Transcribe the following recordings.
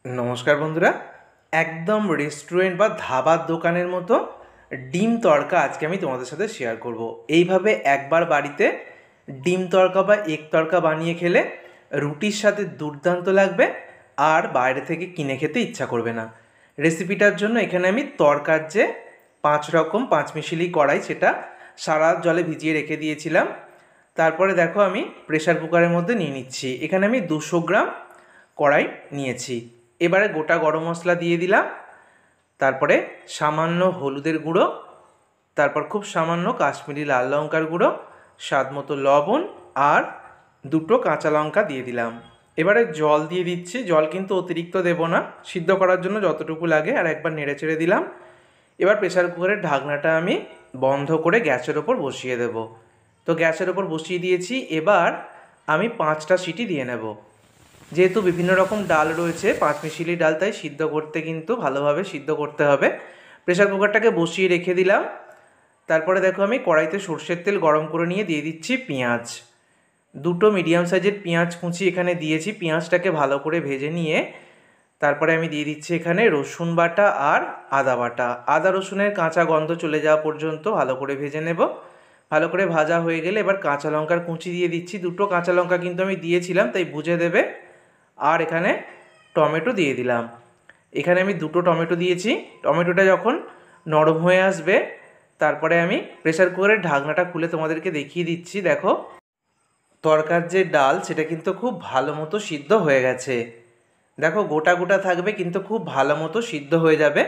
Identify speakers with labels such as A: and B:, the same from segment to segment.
A: नमस्कार बंधुरा एकदम रेस्टुरेंट बा धाबार दोकानेर मतो डिम तड़का आज के तुम्हारे साथे शेयर करब। এইভাবে একবার বাড়িতে ডিম তড়কা বা এগ তড়কা বানিয়ে খেলে রুটির সাথে দুর্দান্ত লাগবে আর বাইরে থেকে কিনে খেতে ইচ্ছা করবে না। রেসিপিটার জন্য এখানে আমি তড়কার যে 5 রকম 5 মিশালি কড়াই সেটা সারা জলে ভিজিয়ে রেখে দিয়েছিলাম। তারপরে দেখো আমি প্রেসার কুকারের মধ্যে নিয়ে নিচ্ছি। এখানে আমি 200 গ্রাম কড়াই নিয়েছি। এবারে গোটা গরম মশলা দিয়ে দিলাম, তারপরে সামান্য হলুদের গুঁড়ো, তারপর খুব সামান্য কাশ্মীরি লাল লঙ্কার গুঁড়ো, স্বাদ মতো লবণ আর 2টো কাঁচা লঙ্কা দিয়ে দিলাম। এবারে জল দিয়ে দিচ্ছি। জল কিন্তু অতিরিক্ত দেব না, সিদ্ধ করার জন্য যতটুকু লাগে। আর একবার নেড়ে চেড়ে দিলাম। এবার প্রেসার কুকারের ঢাকনাটা আমি বন্ধ করে গ্যাসের ওপর বসিয়ে দেব। তো গ্যাসের ওপর বসিয়ে দিয়েছি। এবার আমি 5টা সিটি দিয়ে নেব। যেহেতু বিভিন্ন রকম ডাল রয়েছে, 5 মিশালি ডাল, তাই সিদ্ধ করতে কিন্তু ভালোভাবে সিদ্ধ করতে হবে। প্রেসার কুকারটাকে বসিয়ে রেখে দিলাম। তারপরে দেখো আমি কড়াইতে সর্ষের তেল গরম করে নিয়ে দিয়ে দিচ্ছি পেঁয়াজ। 2টো মিডিয়াম সাইজের পেঁয়াজ কুচি এখানে দিয়েছি। পেঁয়াজটাকে ভালো করে ভেজে নিয়ে তারপরে আমি দিয়ে দিচ্ছি এখানে রসুন বাটা আর আদা বাটা। আদা রসুনের কাঁচা গন্ধ চলে যাওয়া পর্যন্ত ভালো করে ভেজে নেব। ভালো করে ভাজা হয়ে গেলে এবার কাঁচা লঙ্কার কুচি দিয়ে দিচ্ছি। 2টো কাঁচা লঙ্কা কিন্তু আমি দিয়েছিলাম, তাই বুঝে দেবে। আর এখানে টমেটো দিয়ে দিলাম। এখানে আমি 2টো টমেটো দিয়েছি। টমেটোটা যখন নরম হয়ে আসবে তারপরে আমি প্রেসার কুকারের ঢাকনাটা খুলে তোমাদেরকে দেখিয়ে দিচ্ছি। দেখো তরকার যে ডাল সেটা কিন্তু খুব ভালো মতো সিদ্ধ হয়ে গেছে। দেখো গোটা গোটা থাকবে কিন্তু খুব ভালো মতো সিদ্ধ হয়ে যাবে।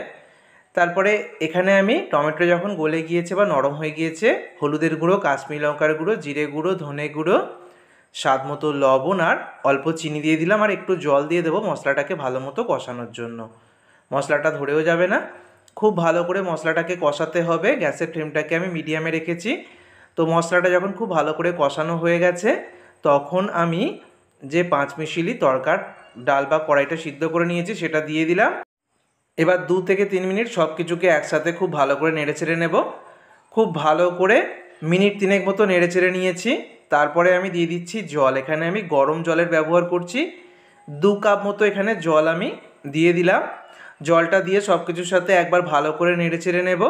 A: তারপরে এখানে আমি টমেটো যখন গলে গিয়েছে বা নরম হয়ে গিয়েছে, হলুদের গুঁড়ো, কাশ্মীরি লঙ্কার গুঁড়ো, জিরে গুঁড়ো, ধনে গুঁড়ো, স্বাদ মতো লবণ আর অল্প চিনি দিয়ে দিলাম। আর একটু জল দিয়ে দেবো মশলাটাকে ভালো মতো কষানোর জন্য। মশলাটা ধরেও যাবে না, খুব ভালো করে মশলাটাকে কষাতে হবে। গ্যাসের ফ্লেমটাকে আমি মিডিয়ামে রেখেছি। তো মশলাটা যখন খুব ভালো করে কষানো হয়ে গেছে তখন আমি যে 5 মিশালি তরকার ডাল বা কড়াইটা সিদ্ধ করে নিয়েছি সেটা দিয়ে দিলাম। এবার 2 থেকে 3 মিনিট সব কিছুকে একসাথে খুব ভালো করে নেড়ে চেড়ে নেব। খুব ভালো করে মিনিট 3 মতো নেড়ে চেড়ে নিয়েছি। তারপরে আমি দিয়ে দিচ্ছি জল। এখানে আমি গরম জলের ব্যবহার করছি। 2 কাপ মতো এখানে জল আমি দিয়ে দিলাম। জলটা দিয়ে সব কিছুর সাথে একবার ভালো করে নেড়ে চেড়ে নেব।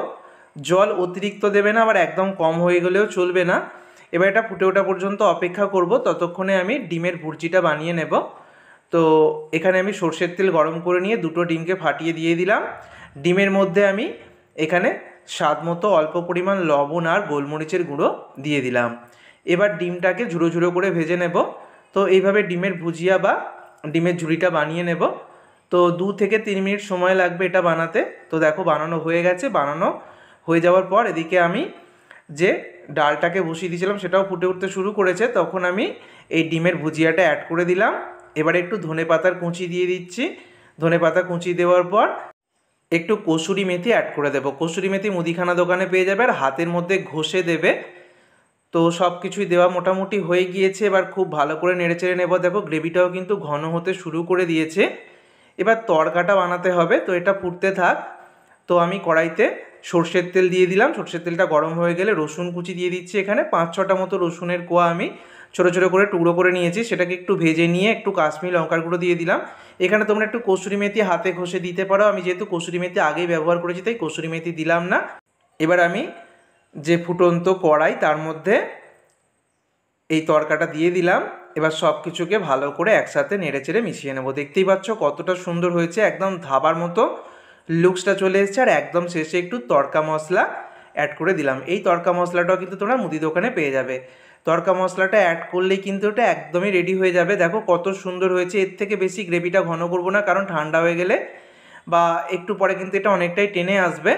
A: জল অতিরিক্ত দেবে না, আবার একদম কম হয়ে গেলেও চলবে না। এবার এটা ফুটে ওঠা পর্যন্ত অপেক্ষা করব। ততক্ষণে আমি ডিমের ভুর্জিটা বানিয়ে নেব। তো এখানে আমি সর্ষের তেল গরম করে নিয়ে 2টো ডিমকে ফাটিয়ে দিয়ে দিলাম। ডিমের মধ্যে আমি এখানে স্বাদ মতো অল্প পরিমাণ লবণ আর গোলমরিচের গুঁড়ো দিয়ে দিলাম। এবার ডিমটাকে ঝুড়ো ঝুড়ো করে ভেজে নেব। তো এইভাবে ডিমের ভুজিয়া বা ডিমের ঝুড়িটা বানিয়ে নেব। তো 2 থেকে 3 মিনিট সময় লাগবে এটা বানাতে। তো দেখো বানানো হয়ে গেছে। বানানো হয়ে যাওয়ার পর এদিকে আমি যে ডালটাকে বসিয়ে দিয়েছিলাম সেটাও ফুটে উঠতে শুরু করেছে। তখন আমি এই ডিমের ভুজিয়াটা অ্যাড করে দিলাম। এবারে একটু ধনেপাতার কুচি দিয়ে দিচ্ছি। ধনেপাতা কুচি দেওয়ার পর একটু কসুরি মেথি অ্যাড করে দেবো। কসুরি মেথি মুদিখানা দোকানে পেয়ে যাবে আর হাতের মধ্যে ঘষে দেবে। তো সব কিছুই দেওয়া মোটামুটি হয়ে গিয়েছে। এবার খুব ভালো করে নেড়েচেড়ে নেব। দেখো গ্রেভিটাও কিন্তু ঘন হতে শুরু করে দিয়েছে। এবার তড়কাটা বানাতে হবে। তো এটা ফুটতে থাক। তো আমি কড়াইতে সর্ষের তেল দিয়ে দিলাম। সর্ষের তেলটা গরম হয়ে গেলে রসুন কুচি দিয়ে দিচ্ছি। এখানে 5-6টা মতো রসুনের কোয়া আমি ছোটো ছোটো করে টুকরো করে নিয়েছি। সেটাকে একটু ভেজে নিয়ে একটু কাশ্মীরি লঙ্কার গুঁড়ো দিয়ে দিলাম। এখানে তোমরা একটু কসুরি মেথি হাতে ঘষে দিতে পারো। আমি যেহেতু কসুরি মেথি আগেই ব্যবহার করেছি তাই কসুরি মেথি দিলাম না। এবার আমি যে ফুটন্ত কড়াই তার মধ্যে এই তড়কাটা দিয়ে দিলাম। এবার সব কিছুকে ভালো করে একসাথে নেড়ে চেড়ে মিশিয়ে নেব। দেখতেই পাচ্ছ কতটা সুন্দর হয়েছে, একদম ধাবার মতো লুকসটা চলে এসেছে। আর একদম শেষে একটু তড়কা মশলা অ্যাড করে দিলাম। এই তড়কা মশলাটাও কিন্তু তোমরা মুদি দোকানে পেয়ে যাবে। তড়কা মশলাটা অ্যাড করলেই কিন্তু ওটা একদমই রেডি হয়ে যাবে। দেখো কত সুন্দর হয়েছে। এর থেকে বেশি গ্রেভিটা ঘন করবো না, কারণ ঠান্ডা হয়ে গেলে বা একটু পরে কিন্তু এটা অনেকটাই টেনে আসবে।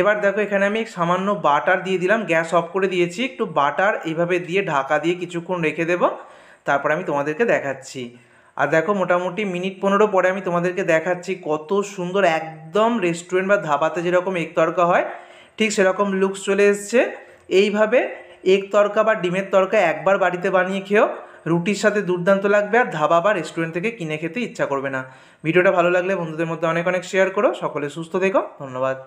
A: এবার দেখো এখানে আমি সামান্য বাটার দিয়ে দিলাম। গ্যাস অফ করে দিয়েছি। একটু বাটার এইভাবে দিয়ে ঢাকা দিয়ে কিছুক্ষণ রেখে দেবো। তারপর আমি তোমাদেরকে দেখাচ্ছি। আর দেখো মোটামুটি মিনিট 15 পরে আমি তোমাদেরকে দেখাচ্ছি কত সুন্দর, একদম রেস্টুরেন্ট বা ধাবাতে যেরকম এগ তড়কা হয় ঠিক সেরকম লুকস চলে এসছে। এইভাবে এগ তড়কা বা ডিমের তড়কা একবার বাড়িতে বানিয়ে খেও, রুটির সাথে দুর্দান্ত লাগবে আর ধাবা বা রেস্টুরেন্ট থেকে কিনে খেতে ইচ্ছা করবে না। ভিডিওটা ভালো লাগলে বন্ধুদের মধ্যে অনেক অনেক শেয়ার করো। সকলে সুস্থ থেকো। ধন্যবাদ।